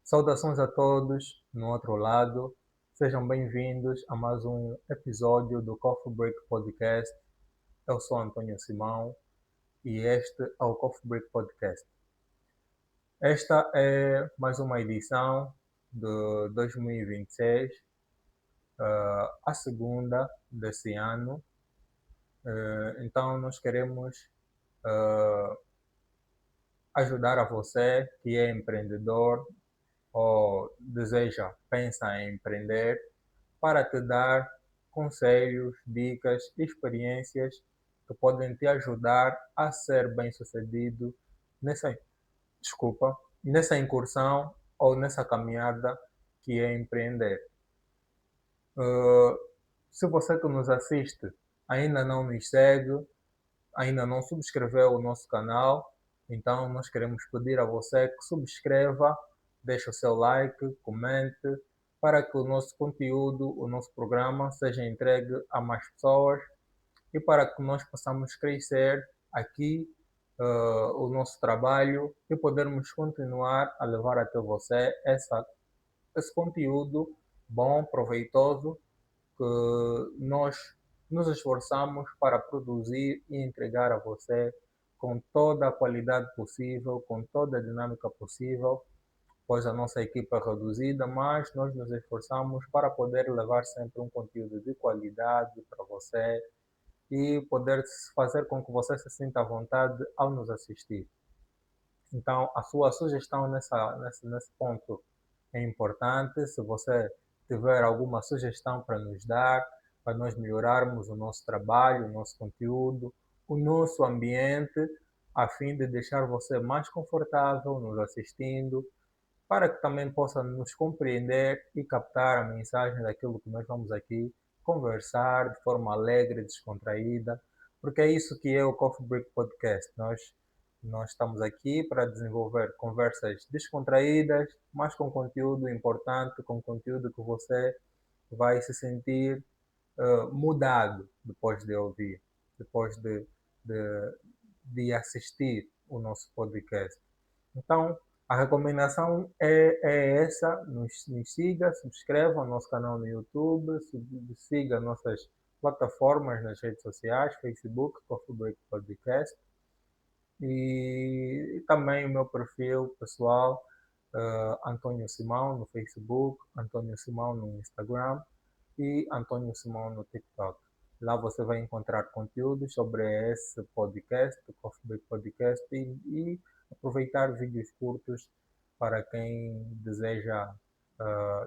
Saudações a todos no outro lado. Sejam bem-vindos a mais um episódio do Coffee Break Podcast. Eu sou Antônio Simão e este é o Coffee Break Podcast. Esta é mais uma edição de 2026, a segunda desse ano. Então, nós queremos eh, ajudar a você que é empreendedor ou pensa em empreender, para te dar conselhos, dicas, experiências que podem te ajudar a ser bem-sucedido nessa, nessa incursão ou nessa caminhada que é empreender. Uh, Se você que nos assiste ainda não nos segue, ainda não subscreveu o nosso canal, então nós queremos pedir a você que subscreva, deixe o seu like, comente, para que o nosso conteúdo, o nosso programa seja entregue a mais pessoas e para que nós possamos crescer aqui o nosso trabalho e podermos continuar a levar até você esse conteúdo bom, proveitoso, que nós nos esforçamos para produzir e entregar a você com toda a qualidade possível, com toda a dinâmica possível, pois a nossa equipe é reduzida, mas nós nos esforçamos para poder levar sempre um conteúdo de qualidade para você e poder fazer com que você se sinta à vontade ao nos assistir. Então, a sua sugestão nesse ponto é importante. Se você tiver alguma sugestão para nos dar, para nós melhorarmos o nosso trabalho, o nosso conteúdo, o nosso ambiente, a fim de deixar você mais confortável nos assistindo, para que também possa nos compreender e captar a mensagem daquilo que nós vamos aqui conversar de forma alegre, descontraída, porque é isso que é o Coffee Break Podcast. Nós estamos aqui para desenvolver conversas descontraídas, mas com conteúdo importante, com conteúdo que você vai se sentir mudado depois de ouvir, depois de, de assistir o nosso podcast. Então, a recomendação é essa: nos siga, subscreva o nosso canal no YouTube, siga nossas plataformas nas redes sociais, Facebook, Coffee Break Podcast, e também o meu perfil pessoal, Antônio Simão no Facebook, Antônio Simão no Instagram e Antônio Simão no TikTok. Lá você vai encontrar conteúdos sobre esse podcast, o Coffee Break Podcast, e aproveitar vídeos curtos para quem deseja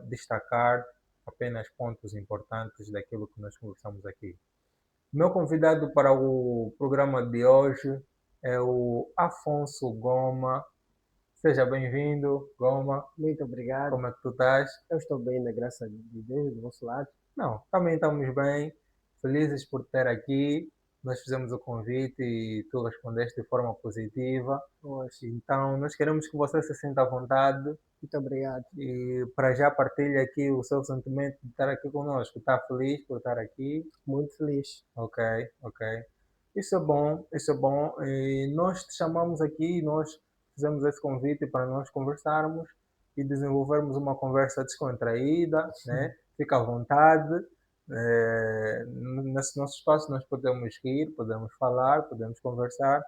destacar apenas pontos importantes daquilo que nós conversamos aqui. Meu convidado para o programa de hoje é o Afonso Goma. Seja bem-vindo, Goma. Muito obrigado. Como é que tu estás? Eu estou bem, na graça de Deus, do vosso lado. Não, também estamos bem, felizes por ter aqui. Nós fizemos o convite e tu respondeste de forma positiva. Pois, Então, nós queremos que você se sinta à vontade muito obrigado. e para já partilhe aqui o seu sentimento de estar aqui conosco. Está feliz por estar aqui? Muito feliz. Ok, ok. Isso é bom, isso é bom. E nós te chamamos aqui, nós fizemos esse convite para nós conversarmos e desenvolvermos uma conversa descontraída, né? Fica à vontade. Nesse nosso espaço nós podemos rir, podemos falar, podemos conversar.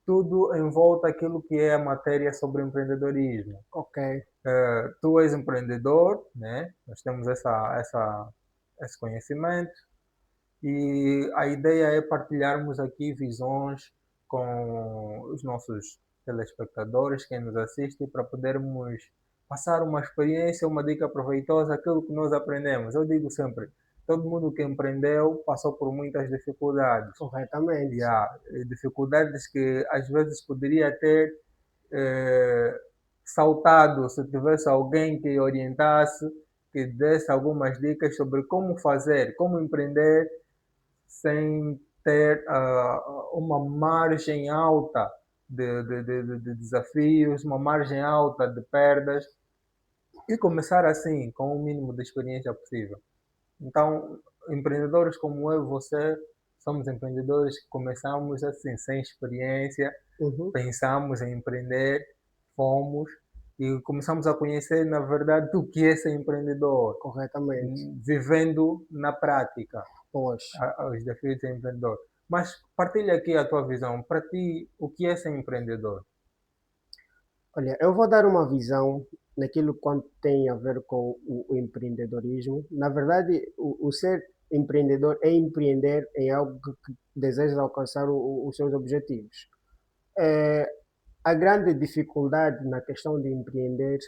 Tudo em volta daquilo que é a matéria sobre empreendedorismo. Ok, Tu és empreendedor, né? Nós temos esse conhecimento. E a ideia é partilharmos aqui visões com os nossos telespectadores, quem nos assiste, para podermos passar uma experiência, uma dica proveitosa, aquilo que nós aprendemos. Eu digo sempre, todo mundo que empreendeu passou por muitas dificuldades. corretamente. E há dificuldades que às vezes poderia ter eh, saltado se tivesse alguém que orientasse, que desse algumas dicas sobre como fazer, como empreender sem ter uma margem alta de desafios, uma margem alta de perdas e começar assim, com o mínimo de experiência possível. Então, empreendedores como eu e você, somos empreendedores que começamos assim, sem experiência, Uhum. pensamos em empreender, fomos e começamos a conhecer, na verdade, o que é ser empreendedor, corretamente. vivendo na prática Pois, os desafios de ser empreendedor. Mas partilha aqui a tua visão. Para ti, o que é ser empreendedor? olha, eu vou dar uma visão naquilo quanto tem a ver com o empreendedorismo. Na verdade, o ser empreendedor é empreender em algo que deseja alcançar os seus objetivos. É, a grande dificuldade na questão de empreender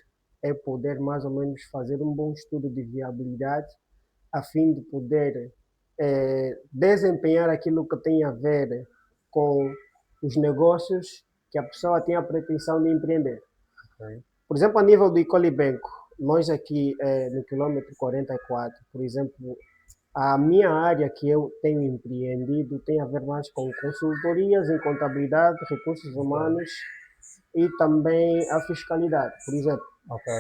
é poder mais ou menos fazer um bom estudo de viabilidade a fim de poder desempenhar aquilo que tem a ver com os negócios que a pessoa tem a pretensão de empreender. Ok. Por exemplo, a nível do Icolibenco, nós aqui no quilômetro 44, por exemplo, a minha área que eu tenho empreendido tem a ver mais com consultorias em contabilidade, recursos Ok. humanos e também a fiscalidade. Por exemplo, Ok.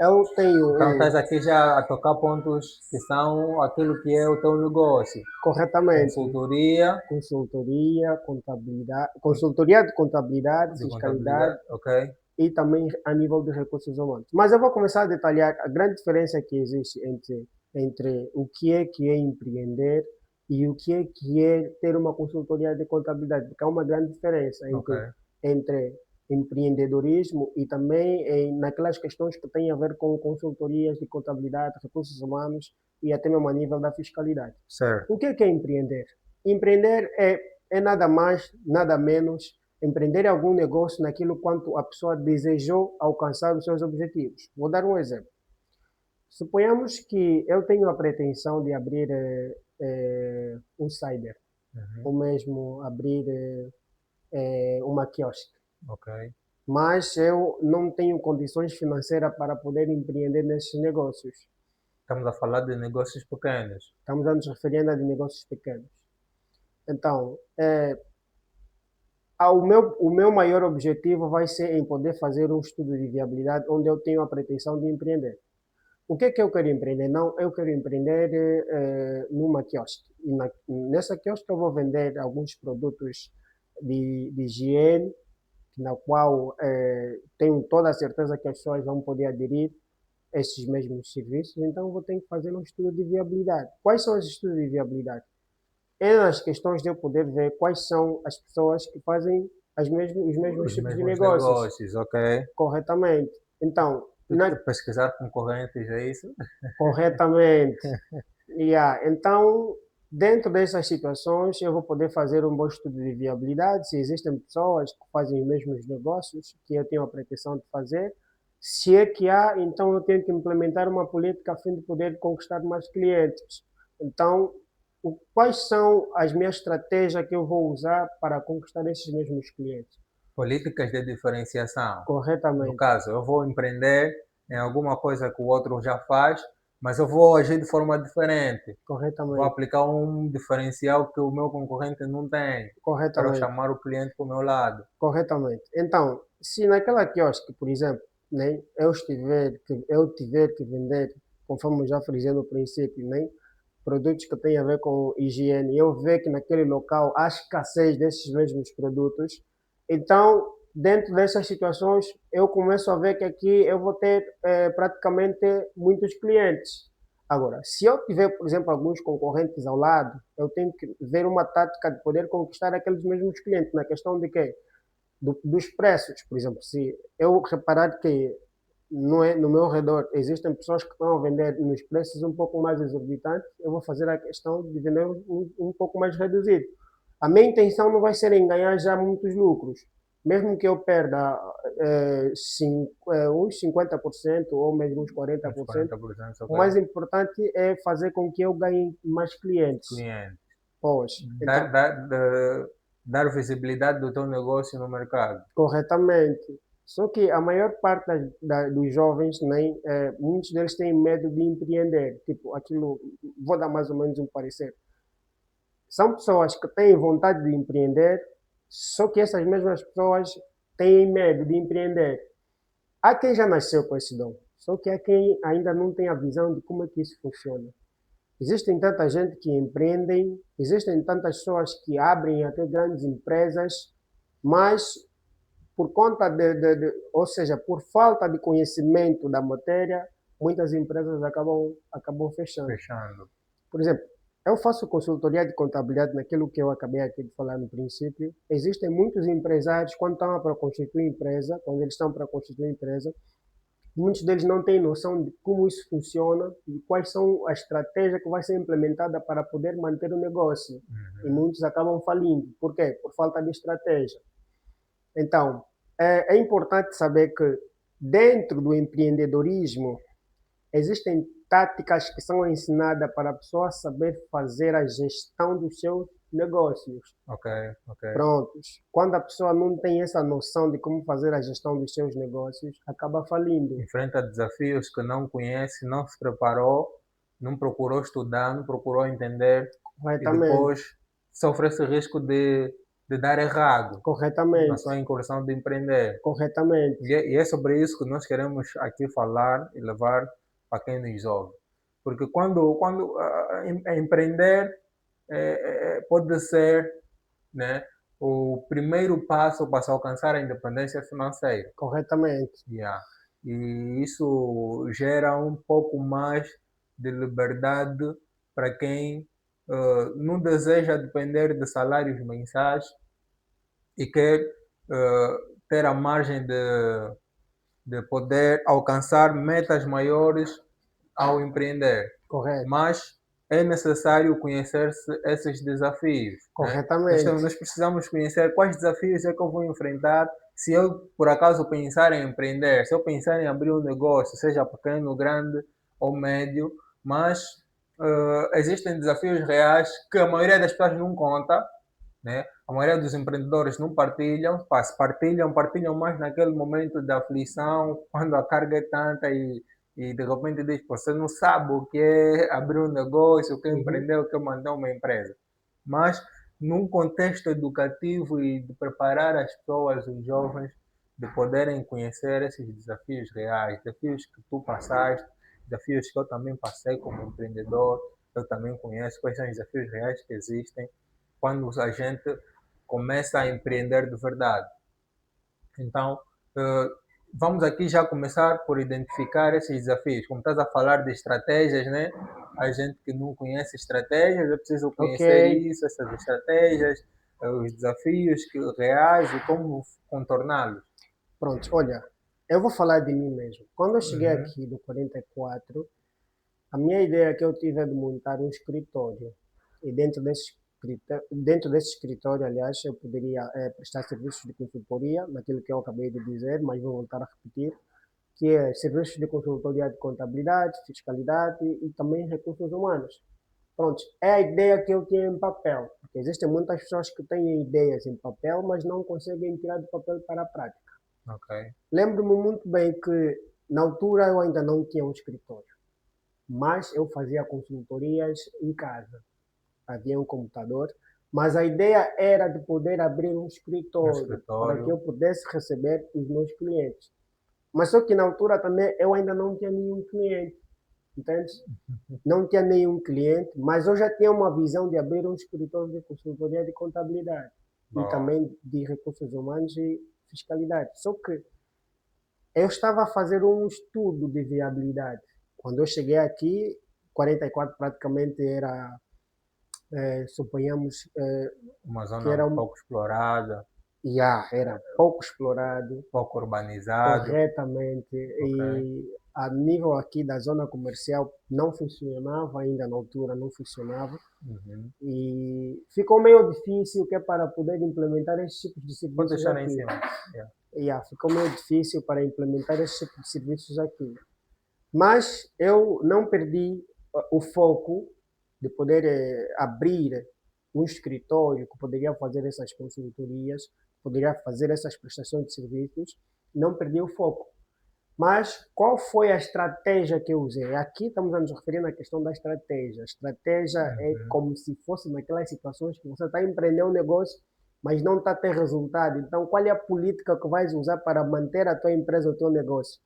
eu tenho Então estás aqui já a tocar pontos que são aquilo que é o teu negócio. corretamente Consultoria consultoria, contabilidade, consultoria de contabilidade, de fiscalidade contabilidade, ok? e também a nível de recursos humanos. Mas eu vou começar a detalhar a grande diferença que existe entre o que é empreender e o que é ter uma consultoria de contabilidade, porque há uma grande diferença Ok. entre empreendedorismo e também naquelas questões que têm a ver com consultorias de contabilidade, recursos humanos e até mesmo a nível da fiscalidade. Certo. O que é empreender? Empreender é nada mais, nada menos empreender algum negócio naquilo quanto a pessoa desejou alcançar os seus objetivos. Vou dar um exemplo. Suponhamos que eu tenho a pretensão de abrir um cyber, Uhum. ou mesmo abrir uma quiosque, Ok. mas eu não tenho condições financeiras para poder empreender nesses negócios. Estamos a falar de negócios pequenos. Estamos a nos referir a de negócios pequenos. Então, o meu maior objetivo vai ser em poder fazer um estudo de viabilidade onde eu tenho a pretensão de empreender. O que é que eu quero empreender? Não, eu quero empreender numa quiosque. E nessa quiosque eu vou vender alguns produtos de higiene, na qual tenho toda a certeza que as pessoas vão poder aderir a esses mesmos serviços. Então eu vou ter que fazer um estudo de viabilidade. Quais são os estudos de viabilidade? É nas questões de eu poder ver quais são as pessoas que fazem os mesmos Os tipos de mesmos negócios negócios, ok? corretamente. Então, Pesquisar concorrentes, é isso? corretamente. Yeah. Então, dentro dessas situações, eu vou poder fazer um bom estudo de viabilidade, se existem pessoas que fazem os mesmos negócios que eu tenho a pretensão de fazer. Se é que há, então eu tenho que implementar uma política a fim de poder conquistar mais clientes. Então, quais são as minhas estratégias que eu vou usar para conquistar esses mesmos clientes? Políticas de diferenciação. No Corretamente, caso, eu vou empreender em alguma coisa que o outro já faz, mas eu vou agir de forma diferente. Vou corretamente, aplicar um diferencial que o meu concorrente não tem, para corretamente, chamar o cliente para o meu lado. corretamente. Então, se naquela quiosque, por exemplo, né, eu tiver que vender, conforme eu já frisei no princípio, né, produtos que têm a ver com higiene, eu ver que naquele local há escassez desses mesmos produtos, então, dentro dessas situações, eu começo a ver que aqui eu vou ter praticamente muitos clientes. Agora, se eu tiver, por exemplo, alguns concorrentes ao lado, eu tenho que ver uma tática de poder conquistar aqueles mesmos clientes, na questão de quê? Dos preços, por exemplo, se eu reparar que no meu redor existem pessoas que estão a vender nos preços um pouco mais exorbitantes, eu vou fazer a questão de vender um pouco mais reduzido. A minha intenção não vai ser em ganhar já muitos lucros. Mesmo que eu perda uns 50% ou mesmo uns Uns 40%, 40%, o ok? mais importante é fazer com que eu ganhe mais clientes. Cliente. Pois, Dar, então, dar, dar visibilidade do teu negócio no mercado. corretamente. Só que a maior parte dos jovens, né, muitos deles têm medo de empreender. Tipo, aquilo, vou dar mais ou menos um parecer. São pessoas que têm vontade de empreender, só que essas mesmas pessoas têm medo de empreender. Há quem já nasceu com esse dom, só que há quem ainda não tem a visão de como é que isso funciona. Existem tanta gente que empreendem, existem tantas pessoas que abrem até grandes empresas, mas por conta ou seja, por falta de conhecimento da matéria, muitas empresas acabam fechando. Fechando. Por exemplo, eu faço consultoria de contabilidade naquilo que eu acabei aqui de falar no princípio. Existem muitos empresários, quando estão para constituir empresa, quando eles estão para constituir empresa, muitos deles não têm noção de como isso funciona e quais são as estratégias que vai ser implementada para poder manter o negócio. E muitos acabam falindo. Por quê? Por falta de estratégia. Então, é importante saber que dentro do empreendedorismo existem táticas que são ensinadas para a pessoa saber fazer a gestão dos seus negócios. Ok. Prontos. Quando a pessoa não tem essa noção de como fazer a gestão dos seus negócios, acaba falindo. Enfrenta desafios que não conhece, não se preparou, não procurou estudar, não procurou entender e depois sofre esse risco de dar errado na sua incursão de empreender. Corretamente. E é sobre isso que nós queremos aqui falar e levar para quem nos ouve. Porque quando empreender pode ser, né, o primeiro passo para se alcançar a independência financeira. Corretamente. Yeah. E isso gera um pouco mais de liberdade para quem não deseja depender de salários mensais e quer ter a margem de poder alcançar metas maiores ao empreender. Correto. Mas é necessário conhecer esses desafios. Corretamente. Né? Nós precisamos conhecer quais desafios é que eu vou enfrentar se eu, por acaso, pensar em empreender, se eu pensar em abrir um negócio, seja pequeno, grande ou médio, mas existem desafios reais que a maioria das pessoas não conta, né? A maioria dos empreendedores não partilham, se partilham mais naquele momento de aflição, quando a carga é tanta e de repente diz, você não sabe o que é abrir um negócio, o que é empreender, o que é mandar uma empresa. Mas num contexto educativo e de preparar as pessoas, os jovens, de poderem conhecer esses desafios reais, desafios que tu passaste, desafios que eu também passei como empreendedor, eu também conheço quais são os desafios reais que existem quando a gente começa a empreender de verdade. Então, vamos aqui já começar por identificar esses desafios. Como estás a falar de estratégias, né? A gente que não conhece estratégias, é preciso conhecer isso, essas estratégias, os desafios reais e como contorná-los. Pronto, olha, eu vou falar de mim mesmo. Quando eu cheguei aqui no 44, a minha ideia que eu tive é de montar um escritório. E dentro desse escritório, aliás, eu poderia prestar serviços de consultoria, naquilo que eu acabei de dizer, mas vou voltar a repetir, que é serviços de consultoria de contabilidade, fiscalidade e também recursos humanos. Pronto, é a ideia que eu tinha em papel, porque existem muitas pessoas que têm ideias em papel, mas não conseguem tirar do papel para a prática. Okay. Lembro-me muito bem que, na altura, eu ainda não tinha um escritório, mas eu fazia consultorias em casa. Havia um computador, mas a ideia era de poder abrir um escritório para que eu pudesse receber os meus clientes. Mas só que na altura também eu ainda não tinha nenhum cliente, entende? Não tinha nenhum cliente, mas eu já tinha uma visão de abrir um escritório de consultoria de contabilidade e também de recursos humanos e fiscalidade. Só que eu estava a fazer um estudo de viabilidade. Quando eu cheguei aqui, 44 praticamente era, suponhamos, uma zona que era pouco explorada. Era pouco explorado. Pouco urbanizado. Corretamente. E a nível aqui da zona comercial não funcionava, ainda na altura não funcionava. E ficou meio difícil que é para poder implementar esses tipos de serviços. Vou deixar aqui. Em cima. Ficou meio difícil para implementar esses tipos de serviços aqui. Mas eu não perdi o foco de poder abrir um escritório que poderia fazer essas consultorias, poderia fazer essas prestações de serviços, não perdi o foco. Mas qual foi a estratégia que eu usei? Aqui estamos a nos referir na questão da estratégia. A estratégia é como se fosse naquelas situações que você está empreendendo um negócio, mas não está a ter resultado. Então, qual é a política que vais usar para manter a tua empresa, o teu negócio?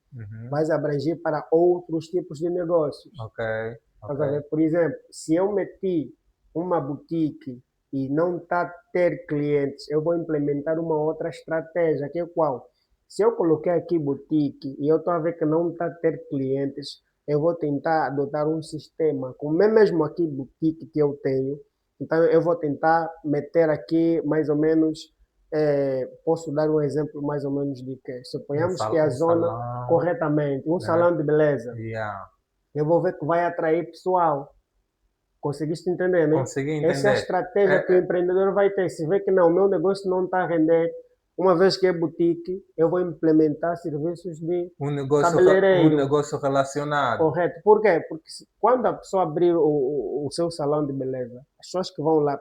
Vais abranger para outros tipos de negócios. Okay. Por exemplo, se eu meti uma boutique e não está a ter clientes, eu vou implementar uma outra estratégia, que é qual? Se eu coloquei aqui boutique e eu estou a ver que não está a ter clientes, eu vou tentar adotar um sistema, como é mesmo aqui boutique que eu tenho, então eu vou tentar meter aqui mais ou menos, posso dar um exemplo mais ou menos de que, suponhamos que a Um zona, salão, corretamente, um né? salão de beleza, Yeah. eu vou ver que vai atrair pessoal. Conseguiste entender, né? Consegui Essa é a entender. estratégia que o É, empreendedor vai ter. Se vê que não, o meu negócio não está a render, uma vez que é boutique, eu vou implementar serviços de um cabeleireiro, negócio relacionado. correto? Por quê? Porque quando a pessoa abrir o seu salão de beleza, as pessoas que vão lá,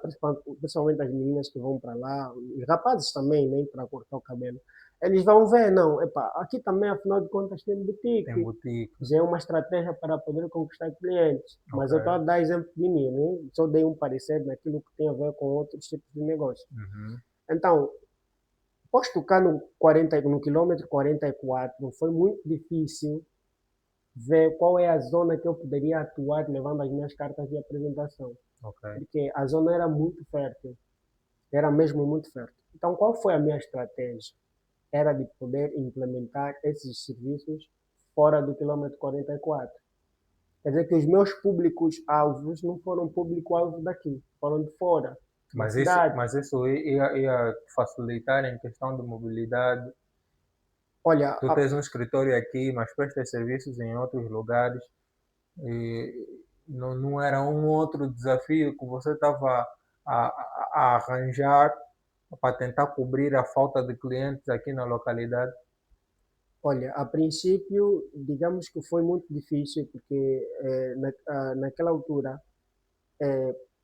principalmente as meninas que vão para lá, os rapazes também, né, para cortar o cabelo, eles vão ver, não, epa, aqui também, afinal de contas, tem Tem boutique. boutique. Já é uma estratégia para poder conquistar clientes. Mas Ok. eu estou a dar exemplo de mim, né? Só dei um parecer naquilo que tem a ver com outros tipos de negócio. Uhum. Então, posto tocar no quilômetro 44, foi muito difícil ver qual é a zona que eu poderia atuar levando as minhas cartas de apresentação. Ok. Porque a zona era muito fértil, era mesmo muito fértil. Então, qual foi a minha estratégia? Era de poder implementar esses serviços fora do quilômetro 44. Quer dizer que os meus públicos-alvos não foram público-alvo daqui, foram de fora, da cidade. Mas isso ia facilitar em questão de mobilidade. Olha, Tu tens um escritório aqui, mas prestas serviços em outros lugares. E não era um outro desafio que você estava a arranjar para tentar cobrir a falta de clientes aqui na localidade? olha, a princípio, digamos que foi muito difícil, porque naquela altura,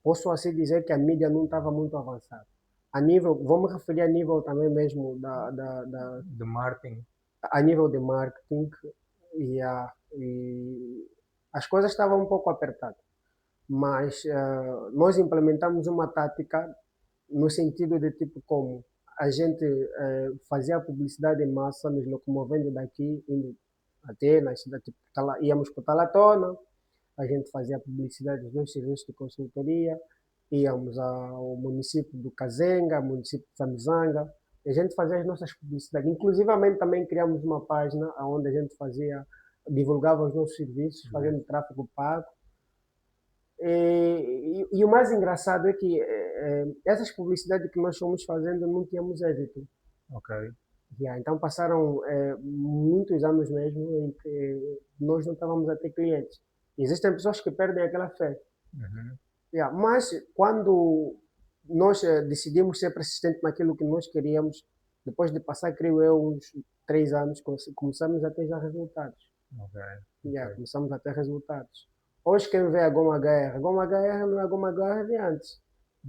posso assim dizer que a mídia não estava muito avançada. A nível, vou me referir a nível também mesmo De marketing? a nível de marketing e as coisas estavam um pouco apertadas. Mas nós implementamos uma tática no sentido de tipo como a gente fazia a publicidade em massa, nos locomovendo daqui, indo até na cidade, tipo, íamos para Talatona, a gente fazia a publicidade dos dois serviços de consultoria, íamos ao município do Cazenga, município de Samizanga, e a gente fazia as nossas publicidades. Inclusivamente também criamos uma página onde a gente fazia, divulgava os nossos serviços, fazendo tráfego pago. E o mais engraçado é que essas publicidades que nós fomos fazendo não tínhamos êxito. Ok. Yeah, então passaram muitos anos mesmo em que nós não estávamos a ter clientes. Existem pessoas que perdem aquela fé. Uhum. Yeah, mas quando nós decidimos ser persistentes naquilo que nós queríamos, depois de passar, creio eu, uns 3 anos, começamos a ter já resultados. Ok. Yeah, Ok. começamos a ter resultados. Hoje quem vê a Goma HR não é a Goma HR de antes.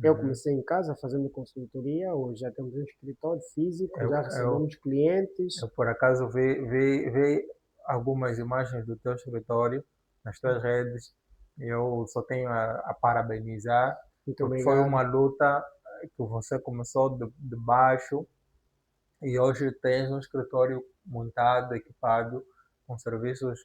Eu Uhum. comecei em casa fazendo consultoria, hoje já temos um escritório físico, já Eu, recebemos clientes. eu por acaso vi algumas imagens do teu escritório nas tuas redes. Eu só tenho a parabenizar, Muito porque foi uma obrigado. luta que você começou de baixo e hoje tens um escritório montado, equipado, com serviços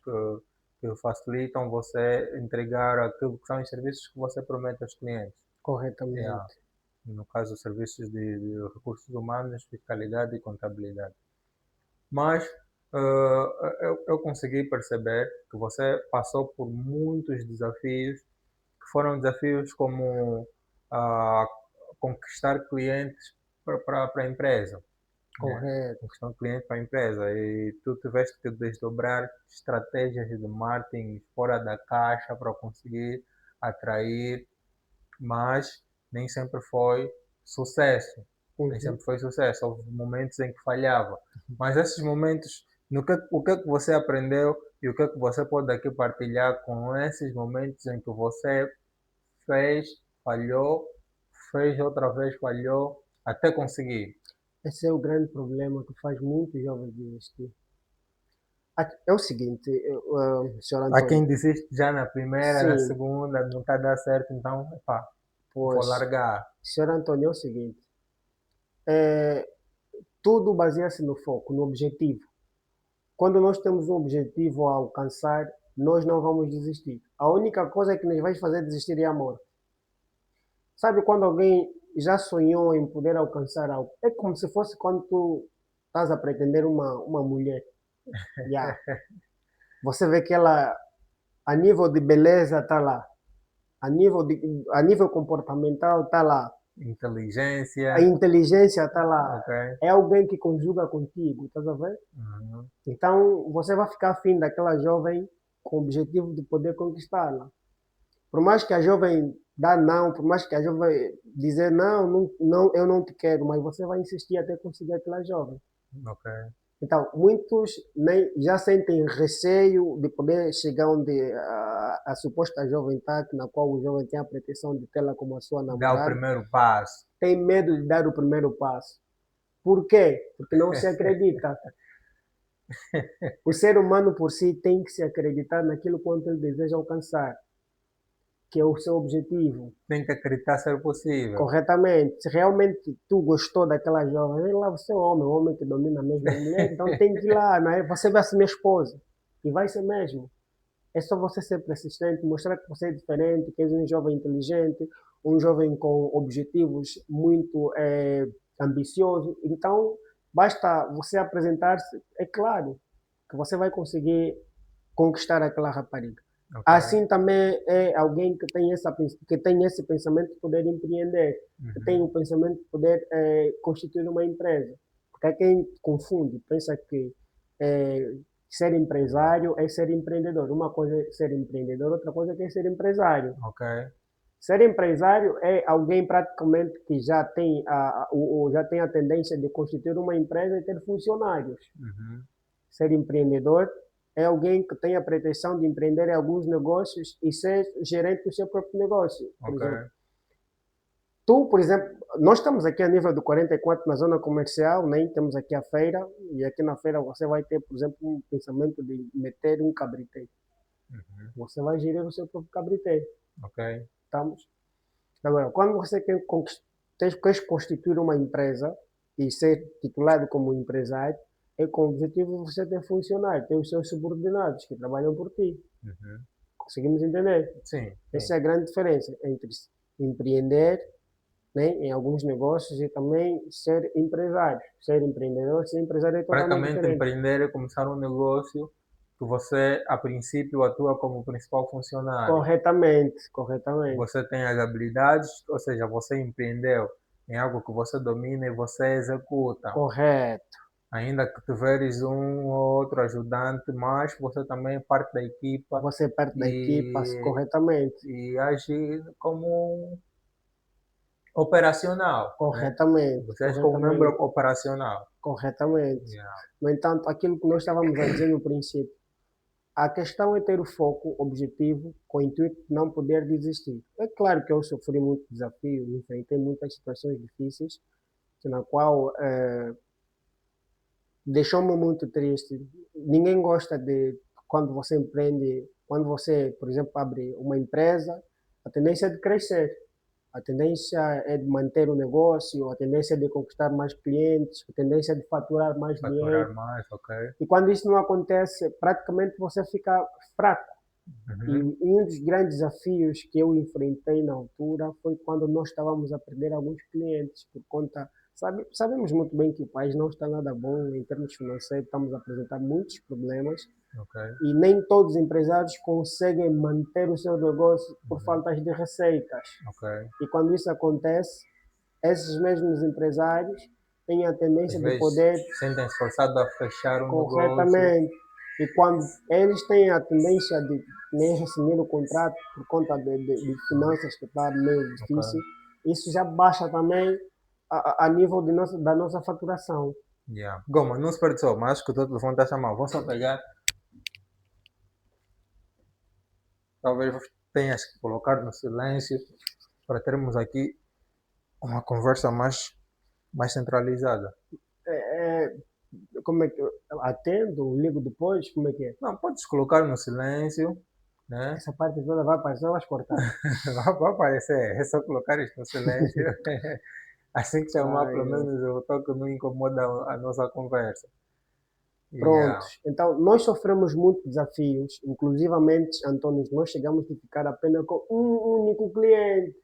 que facilitam você entregar aquilo que são os serviços que você promete aos clientes. Yeah. Corretamente. No caso, serviços de recursos humanos, fiscalidade e contabilidade. Mas eu consegui perceber que você passou por muitos desafios, que foram desafios como ah, conquistar clientes para a empresa, né? Correto. Conquistar um cliente para a empresa. E tu tiveste que desdobrar estratégias de marketing fora da caixa para conseguir atrair, mas nem sempre foi sucesso. Nem Uhum. sempre foi sucesso. Houve momentos em que falhava. Mas esses momentos, o que é que você aprendeu e o que é que você pode aqui partilhar com esses momentos em que você fez, falhou, fez outra vez, falhou, até conseguir? Esse é o grande problema que faz muitos jovens desistir. É o seguinte, senhor Há Antônio, quem desiste já na primeira, na sim, segunda, não está a dar certo, então, epá, vou pois, largar. senhor Antônio, é o seguinte, é, tudo baseia-se no foco, no objetivo. Quando nós temos um objetivo a alcançar, nós não vamos desistir. A única coisa que nos vai fazer desistir é a morte. Sabe quando alguém já sonhou em poder alcançar algo. É como se fosse quando tu estás a pretender uma mulher. Yeah. Você vê que ela, a nível de beleza, está lá. A nível comportamental, está lá. A Inteligência, inteligência está lá. ok. É alguém que conjuga contigo, estás a ver? Uhum. Então, você vai ficar afim daquela jovem com o objetivo de poder conquistá-la. Por mais que a jovem dá não, por mais que a jovem dizer não, não, não, eu não te quero, mas você vai insistir até conseguir aquela jovem. Ok. Então, muitos nem, já sentem receio de poder chegar onde a suposta jovem está, na qual o jovem tem a pretensão de tê-la como a sua Dá o namorada, primeiro passo. tem medo de dar o primeiro passo. Por quê? Porque não se acredita. O ser humano por si tem que se acreditar naquilo quanto ele deseja alcançar, que é o seu objetivo. Tem que acreditar ser possível. Corretamente. Se realmente tu gostou daquela jovem, lá você é um homem que domina mesmo a mulher, então tem que ir lá, né? Você vai ser minha esposa. E vai ser mesmo. É só você ser persistente, mostrar que você é diferente, que és um jovem inteligente, um jovem com objetivos muito ambiciosos. Então, basta você apresentar-se, é claro que você vai conseguir conquistar aquela rapariga. Ok. Assim também é alguém que tem esse pensamento de poder empreender, que tem o pensamento de poder constituir uma empresa. Porque há quem confunde, pensa que eh, ser empresário é ser empreendedor. Uma coisa é ser empreendedor, outra coisa é ser empresário. Ok. Ser empresário é alguém praticamente que já tem a tendência de constituir uma empresa e ter funcionários. Uhum. Ser empreendedor é alguém que tem a pretensão de empreender em alguns negócios e ser gerente do seu próprio negócio. Por Ok. exemplo, tu, por exemplo, nós estamos aqui a nível do 44 na zona comercial, né? Temos aqui a feira e aqui na feira você vai ter, por exemplo, um pensamento de meter um cabrité. Uhum. Você vai gerir o seu próprio cabrité. Ok. Estamos? Agora, quando você quer constituir uma empresa e ser titulado como empresário, é com o objetivo de você ter funcionário, ter os seus subordinados que trabalham por ti. Uhum. Conseguimos entender? Sim, sim. Essa é a grande diferença entre empreender, né, em alguns negócios e também ser empresário. Ser empreendedor, ser empresário é totalmente Praticamente diferente. empreender é começar um negócio que você, a princípio, atua como principal funcionário. Corretamente, corretamente. Você tem as habilidades, ou seja, você empreendeu em algo que você domina e você executa. Correto. Ainda que tiveres um ou outro ajudante, mas você também é parte da equipa Você é parte da equipa, e, corretamente. e age como operacional, né? Corretamente, Você age como membro corretamente, operacional. corretamente. Yeah. No entanto, aquilo que nós estávamos a dizer no princípio, a questão é ter o foco, objetivo, com o intuito de não poder desistir. É claro que eu sofri muitos desafios, enfrentei muitas situações difíceis, na qual deixou-me muito triste. Ninguém gosta de quando você empreende, quando você, por exemplo, abre uma empresa, a tendência é de crescer. A tendência é de manter o negócio, a tendência é de conquistar mais clientes, a tendência é de faturar mais dinheiro. Faturar mais, ok? E quando isso não acontece, praticamente você fica fraco. E Uhum. um dos grandes desafios que eu enfrentei na altura foi quando nós estávamos a perder alguns clientes por conta. Sabemos muito bem que o país não está nada bom em termos financeiros, estamos a apresentar muitos problemas Ok. e nem todos os empresários conseguem manter o seu negócio por Uhum. falta de receitas. Ok. E quando isso acontece, esses mesmos empresários têm a Às tendência de vezes poder sentem-se forçados a fechar um negócio. corretamente. E quando eles têm a tendência de nem rescindir o contrato por conta de finanças que está meio Ok. difícil, isso já baixa também a nível da nossa faturação. Yeah. Goma, não se perde só, mas acho que o teu telefone está a chamar. Vou só pegar. Talvez tenhas que colocar no silêncio para termos aqui uma conversa mais centralizada. É, como é que atendo, ligo depois, como é que é? Não, podes colocar no silêncio, né? Essa parte toda vai aparecer, vai cortar. Vai aparecer, é só colocar isto no silêncio. Assim que chamar, Ai, pelo ai. menos o toque não incomoda a nossa conversa. Yeah. Prontos. Então, nós sofremos muitos desafios, inclusivamente, Antônio, nós chegamos a ficar apenas com um único cliente.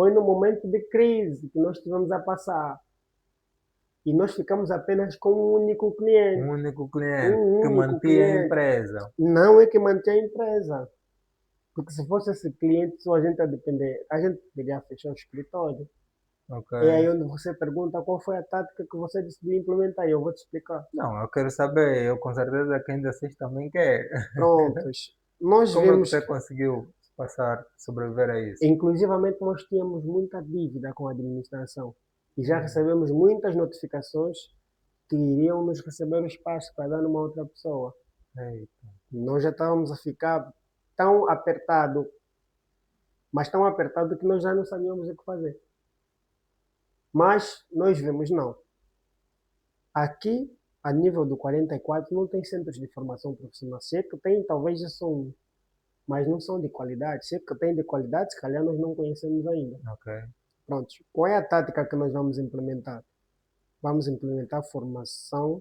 foi no momento de crise que nós tivemos a passar. E nós ficamos apenas com um único Um cliente. único cliente Um que único mantinha a cliente. empresa. Não é que mantém a empresa. Porque se fosse esse cliente, só a gente a depender, a gente poderia fechar o escritório. Ok. É aí onde você pergunta qual foi a tática que você decidiu implementar. E eu vou te explicar. Não, eu quero saber, eu com certeza que ainda vocês também quer. Prontos. Nós Como é que vimos você que, conseguiu passar, sobreviver a isso? inclusivamente, nós tínhamos muita dívida com a administração. E já Hum, recebemos muitas notificações que iriam nos receber o espaço para dar numa outra pessoa. eita, Nós já estávamos a ficar tão apertado, mas tão apertado que nós já não sabíamos o que fazer. Mas nós vimos, não. Aqui, a nível do 44, não tem centros de formação profissional. Se é que tem, talvez já são, mas não são de qualidade. Se é que tem de qualidade, se calhar nós não conhecemos ainda. ok. Pronto. Qual é a tática que nós vamos implementar? Vamos implementar formação,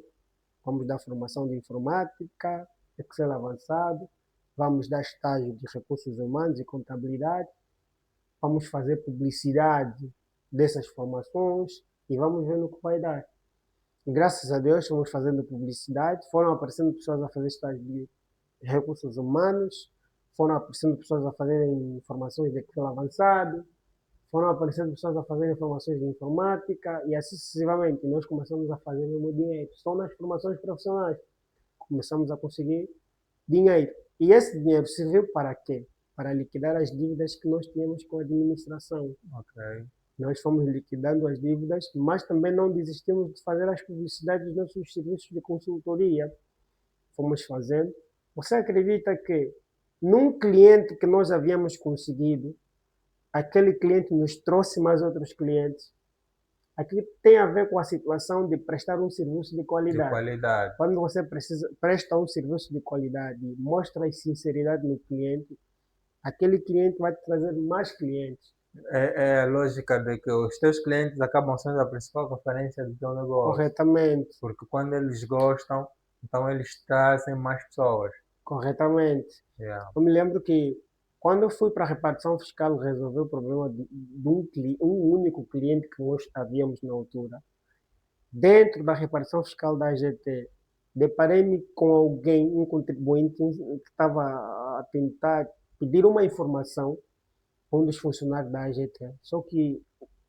vamos dar formação de informática, Excel avançado, vamos dar estágio de recursos humanos e contabilidade, vamos fazer publicidade dessas formações e vamos ver no que vai dar. Graças a Deus, estamos fazendo publicidade, foram aparecendo pessoas a fazer estágio de recursos humanos, foram aparecendo pessoas a fazerem informações de Excel avançado, foram aparecendo pessoas a fazerem formações de informática e assim sucessivamente. Nós começamos a fazer o dinheiro. Só nas formações profissionais começamos a conseguir dinheiro. E esse dinheiro serviu para quê? Para liquidar as dívidas que nós tínhamos com a administração. Ok. Nós fomos liquidando as dívidas, mas também não desistimos de fazer as publicidades dos nossos serviços de consultoria. Fomos fazendo. Você acredita que num cliente que nós havíamos conseguido, aquele cliente nos trouxe mais outros clientes? Aquilo tem a ver com a situação de prestar um serviço de De qualidade. qualidade. Quando você presta um serviço de qualidade e mostra a sinceridade no cliente, aquele cliente vai te trazer mais clientes. É a lógica de que os teus clientes acabam sendo a principal referência do teu negócio. Corretamente, Porque quando eles gostam, então eles trazem mais pessoas. corretamente. Yeah. Eu me lembro que quando eu fui para a repartição fiscal resolver o problema de um único cliente que nós havíamos na altura, dentro da repartição fiscal da AGT, deparei-me com alguém, um contribuinte que estava a tentar pedir uma informação a um dos funcionários da AGT. Só que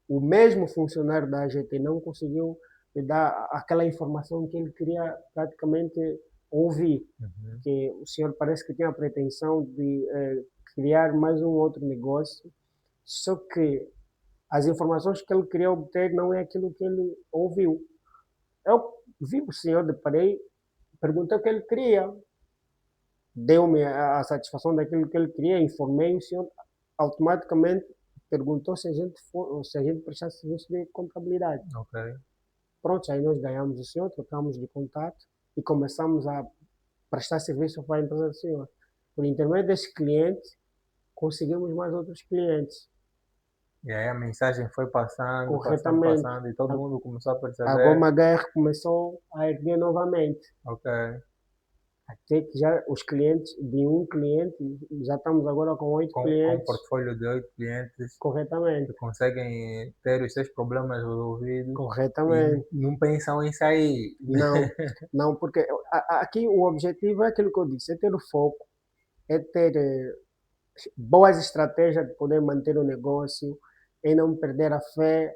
o mesmo funcionário da AGT não conseguiu me dar aquela informação que ele queria praticamente ouvir. Uhum. Que o senhor parece que tinha a pretensão de criar mais um outro negócio, só que as informações que ele queria obter não é aquilo que ele ouviu. Eu vi o senhor, deparei, perguntei o que ele queria, deu-me a satisfação daquilo que ele queria, informei o senhor, automaticamente perguntou se a gente prestasse serviço de contabilidade. Ok. Pronto, aí nós ganhamos o senhor, trocamos de contato e começamos a prestar serviço para a empresa do senhor. Por intermédio desse cliente, conseguimos mais outros clientes. E aí a mensagem foi passando, passando, Corretamente. passando, e todo A, mundo começou a a perceber. Goma HR começou a erguer novamente. Ok. Até que já os clientes, de um cliente, já estamos agora com 8 Com um clientes portfólio de 8 clientes corretamente. que conseguem ter os seus problemas resolvidos e Corretamente. não pensam em sair. Não, não, porque aqui o objetivo é aquilo que eu disse, é ter o foco, é ter boas estratégias de poder manter o negócio, é não perder a fé,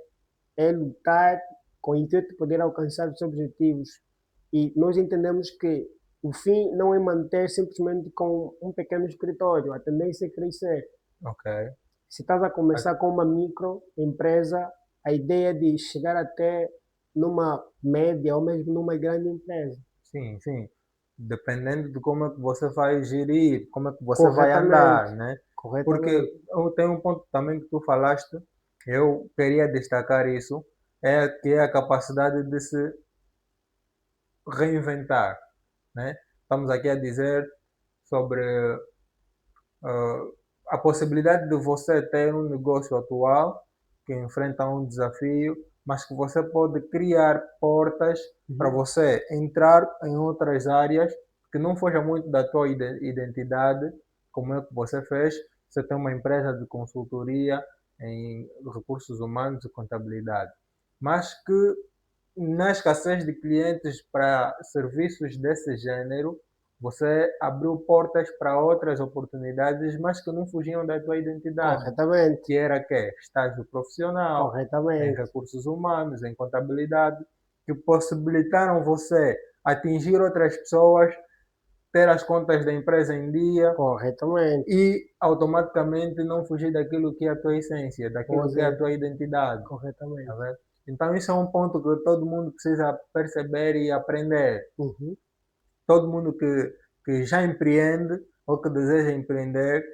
é lutar com o intuito de poder alcançar os objetivos. E nós entendemos que o fim não é manter simplesmente com um pequeno escritório, a tendência é crescer. Ok. Se estás a começar com uma microempresa, a ideia é de chegar até numa média ou mesmo numa grande empresa. Sim, sim. Dependendo de como é que você vai gerir, como é que você vai Corretamente, andar, né? Porque corretamente. eu tenho um ponto também que tu falaste, eu queria destacar isso, é que é a capacidade de se reinventar, né? Estamos aqui a dizer sobre ah, a possibilidade de você ter um negócio atual que enfrenta um desafio, mas que você pode criar portas para Uhum. você entrar em outras áreas que não foja muito da tua identidade, como é que você fez. Você tem uma empresa de consultoria, em recursos humanos e contabilidade, mas que na escassez de clientes para serviços desse gênero, você abriu portas para outras oportunidades, mas que não fugiam da tua identidade, Corretamente, que era que estágio profissional, em corretamente, recursos humanos, em contabilidade, que possibilitaram você atingir outras pessoas, ter as contas da empresa em dia corretamente. e automaticamente não fugir daquilo que é a tua essência, daquilo Pois que é a é, tua identidade. Tá corretamente. vendo? Então, isso é um ponto que todo mundo precisa perceber e aprender. Uhum. Todo mundo que já empreende ou que deseja empreender,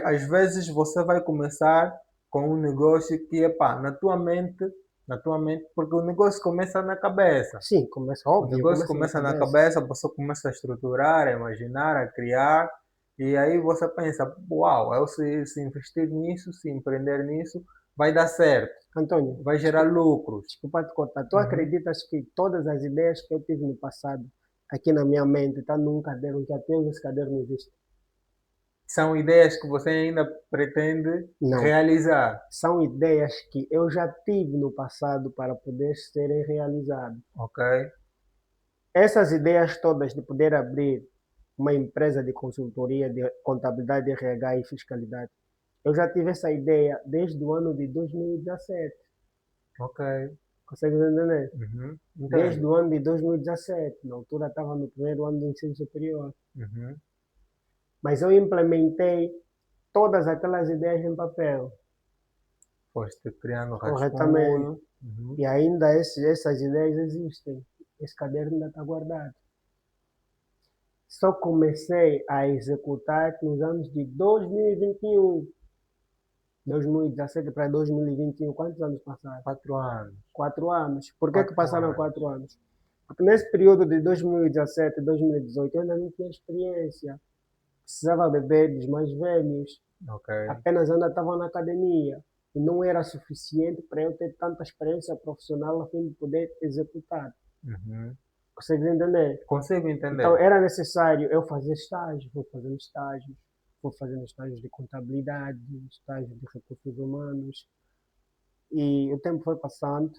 às vezes você vai começar com um negócio que, epá, na tua mente, porque o negócio começa na cabeça. Sim, começa, O óbvio, negócio começa na começa na cabeça. cabeça, você começa a estruturar, a imaginar, a criar, e aí você pensa, uau, eu se investir nisso, se empreender nisso, vai dar certo, Antônio, vai gerar lucros. desculpa te cortar. Tu Uhum. acreditas que todas as ideias que eu tive no passado, aqui na minha mente, tá num caderno, que até hoje esse caderno existe? São ideias que você ainda pretende Não. realizar, São ideias que eu já tive no passado para poder serem realizadas. ok? Essas ideias todas de poder abrir uma empresa de consultoria de contabilidade, RH e fiscalidade, eu já tive essa ideia desde o ano de 2017. Ok. Consegue entender? Uhum. Desde Entendo. o ano de 2017. Na altura estava no primeiro ano do ensino superior. Uhum. Mas eu implementei todas aquelas ideias em papel, Foste criando corretamente. rascunho. Uhum. E ainda essas ideias existem. Esse caderno ainda está guardado. Só comecei a executar nos anos de 2021. 2017 para 2021. Quantos anos passaram? 4 anos. 4 anos. Por que que Quatro passaram anos. 4 anos? Porque nesse período de 2017 e 2018 eu ainda não tinha experiência. Precisava beber dos mais velhos. Ok. Apenas ainda estava na academia. E não era suficiente para eu ter tanta experiência profissional a fim de poder executar. Uhum. Consegues entender? Consigo Então entender. era necessário eu fazer estágio, vou fazendo estágios de contabilidade, estágios de recursos humanos, e o tempo foi passando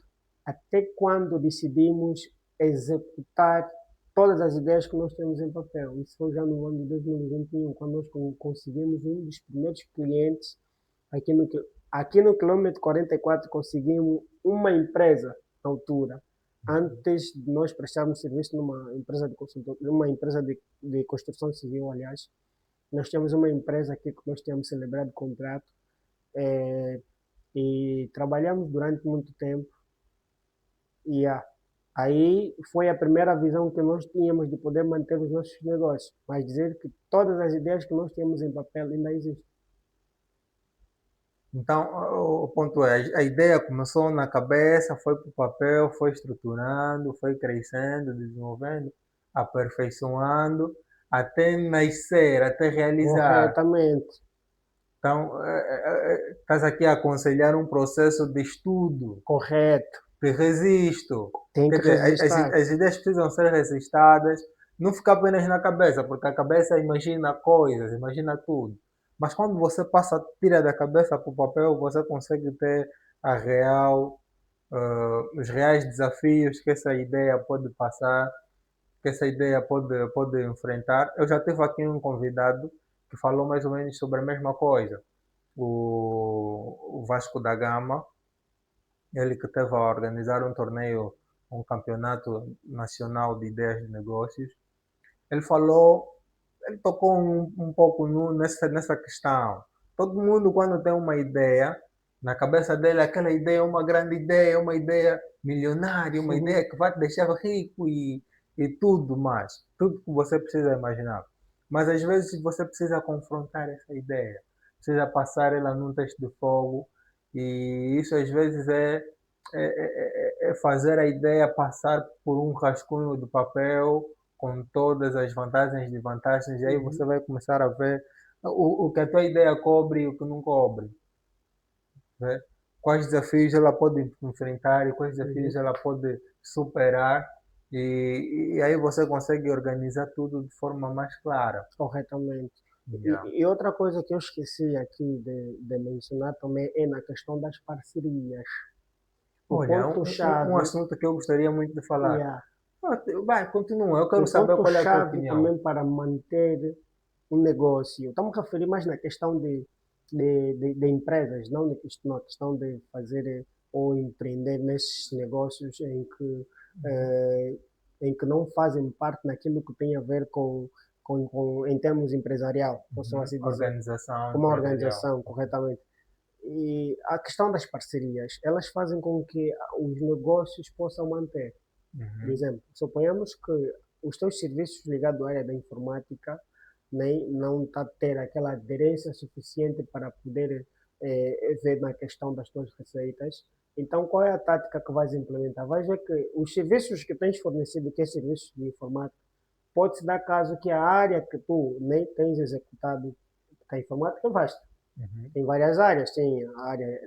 até quando decidimos executar todas as ideias que nós temos em papel. Isso foi já no ano de 2021, quando nós conseguimos um dos primeiros clientes aqui no, aqui no quilômetro 44, conseguimos uma empresa na altura. Antes de nós prestarmos serviço numa empresa de consultoria, numa empresa de construção civil, aliás, nós tínhamos uma empresa aqui que nós tínhamos celebrado contrato, eh, e trabalhamos durante muito tempo. E aí foi a primeira visão que nós tínhamos de poder manter os nossos negócios. Mas dizer que todas as ideias que nós temos em papel ainda existem. Então, o ponto é, a ideia começou na cabeça, foi para o papel, foi estruturando, foi crescendo, desenvolvendo, aperfeiçoando, até nascer, até realizar. Corretamente. Então, estás aqui a aconselhar um processo de estudo, Correto. de registro. Tem Quer que dizer, registrar. as ideias precisam ser registradas, não ficar apenas na cabeça, porque a cabeça imagina coisas, imagina tudo. Mas quando você passa, tira da cabeça para o papel, você consegue ter a real, os reais desafios que essa ideia pode passar, que essa ideia pode enfrentar. Eu já tive aqui um convidado que falou mais ou menos sobre a mesma coisa. O Vasco da Gama, ele que esteve a organizar um torneio, um campeonato nacional de ideias de negócios, ele falou, ele tocou um pouco nessa questão. Todo mundo, quando tem uma ideia, na cabeça dele, aquela ideia é uma grande ideia, uma ideia milionária, uma ideia que vai te deixar rico e tudo mais. Tudo que você precisa imaginar. Mas às vezes você precisa confrontar essa ideia, precisa passar ela num teste de fogo, e isso às vezes é fazer a ideia passar por um rascunho de papel com todas as vantagens e desvantagens, e aí você Uhum. vai começar a ver o que a tua ideia cobre e o que não cobre, né? Quais desafios ela pode enfrentar e quais Uhum. desafios ela pode superar, e aí você consegue organizar tudo de forma mais clara. Corretamente. Yeah. E outra coisa que eu esqueci aqui de mencionar também é na questão das parcerias. O Olha, um ponto-chave, assunto que eu gostaria muito de falar. yeah, Vai, continua, eu o quero saber qual é a tua ponto-chave opinião. também para manter um negócio, estamos a referir mais na questão de empresas, não na questão de fazer ou empreender nesses negócios eh, em que não fazem parte naquilo que tem a ver em termos empresarial, posso Uhum. assim dizer, Organização como uma empresarial. organização, corretamente. E a questão das parcerias, elas fazem com que os negócios possam manter. Por Uhum. exemplo, suponhamos que os teus serviços ligados à área da informática nem, não está a ter aquela aderência suficiente para poder ver na questão das tuas receitas. Então, qual é a tática que vais implementar? Vais ver que os serviços que tens fornecido, que é serviços de informática, pode-se dar caso que a área que tu nem tens executado, que a informática é vasta. Uhum. Tem várias áreas, tem a área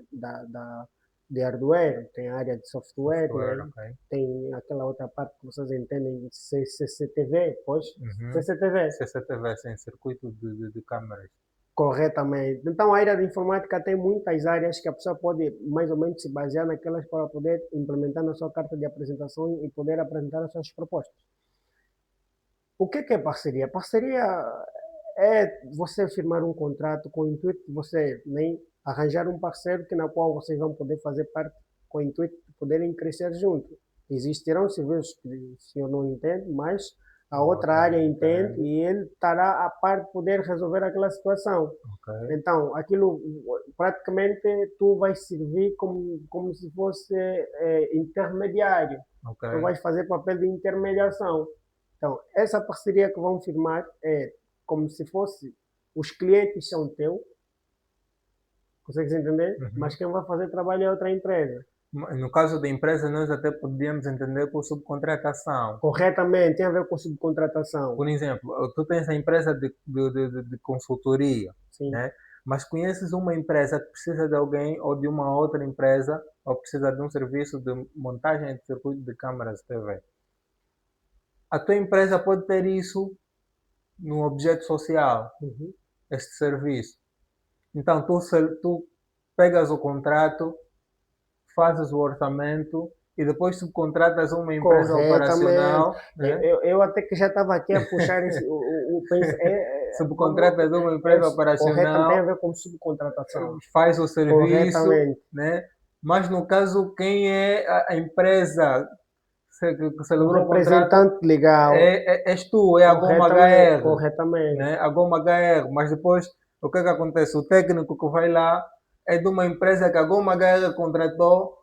de hardware, tem a área de software, Software, né? ok. Tem aquela outra parte que vocês entendem de CCTV, pois, Uhum. CCTV, CCTV, sem circuito de câmeras. corretamente. Então a área de informática tem muitas áreas que a pessoa pode mais ou menos se basear naquelas para poder implementar na sua carta de apresentação e poder apresentar as suas propostas. O que é parceria? Parceria é você firmar um contrato com o intuito de você nem arranjar um parceiro que na qual vocês vão poder fazer parte com o intuito de poderem crescer junto. Existirão serviços que o senhor não entende, mas a A outra outra área área entende entende. e ele estará a par de poder resolver aquela situação. Ok, Então, aquilo praticamente tu vais servir como se fosse intermediário. ok. Tu vais fazer papel de intermediação. Então, essa parceria que vão firmar é como se fosse os clientes são teu, consegues entender? Uhum. Mas quem vai fazer trabalho é outra empresa. No caso da empresa, nós até podíamos entender por subcontratação. Corretamente, tem a ver com subcontratação. Por exemplo, tu tens a empresa de consultoria, Sim, né? Mas conheces uma empresa que precisa de alguém ou de uma outra empresa ou precisa de um serviço de montagem de circuito de câmaras de TV. A tua empresa pode ter isso no objeto social, uhum. este serviço. Então, tu pegas o contrato, fazes o orçamento e depois subcontratas uma empresa Corretamente. operacional, né? Eu até que já estava aqui a puxar Subcontratas uma empresa correto, tem a operacional, ver com subcontratação. faz o serviço, Corretamente. né? Mas no caso, quem é a empresa que O celebrou o contrato representante legal, és tu, é a Goma corretamente, HR, corretamente. né? A Goma HR, mas depois o que é que acontece? O técnico que vai lá é de uma empresa que a Goma HR contratou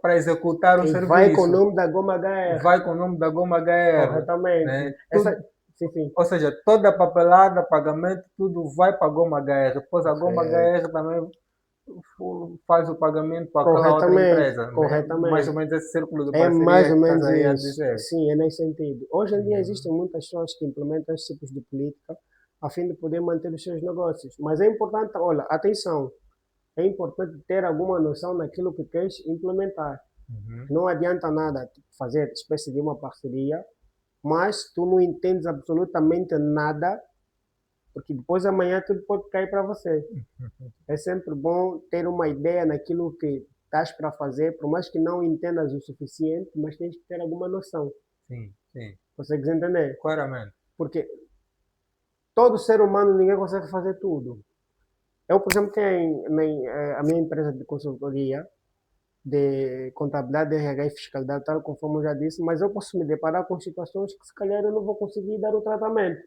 para executar o E vai com o serviço. nome da Goma HR, Vai com o nome da Goma HR, né? corretamente. Tudo, Sim, sim, ou seja, toda a papelada, pagamento, tudo vai para a Goma HR. Depois a Goma correto. HR também faz o pagamento para aquela outra Corretamente, empresa, né? Mais ou corretamente. menos esse círculo de É mais parceria ou que estás menos aí a isso. dizer. Sim, é nesse sentido. Hoje em dia Uhum. existem muitas pessoas que implementam esses tipos de política a fim de poder manter os seus negócios. Mas é importante, olha, atenção, é importante ter alguma noção daquilo que queres implementar. Uhum. Não adianta nada fazer espécie de uma parceria, mas tu não entendes absolutamente nada, porque depois amanhã tudo pode cair para você. É sempre bom ter uma ideia naquilo que estás para fazer, por mais que não entendas o suficiente, mas tens que ter alguma noção. Sim, sim, Consegues entender? claramente. Porque todo ser humano, ninguém consegue fazer tudo. Eu, por exemplo, tenho a minha empresa de consultoria, de contabilidade, RH e fiscalidade, tal conforme eu já disse, mas eu posso me deparar com situações que se calhar eu não vou conseguir dar o tratamento.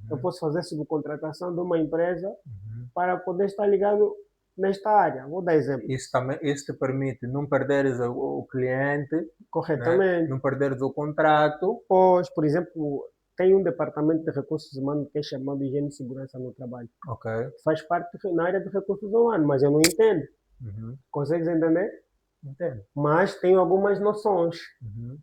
Eu Uhum. posso fazer subcontratação de uma empresa Uhum. para poder estar ligado nesta área. Vou dar exemplo. Isso te permite não perderes o cliente, né? Corretamente. Não perderes o contrato. Pois, por exemplo, tem um departamento de recursos humanos que é chamado de Higiene e Segurança no Trabalho. Ok. Faz parte na área de recursos humanos, mas eu não entendo. Uhum. Consegues entender? Entendo. Mas tenho algumas noções. Uhum.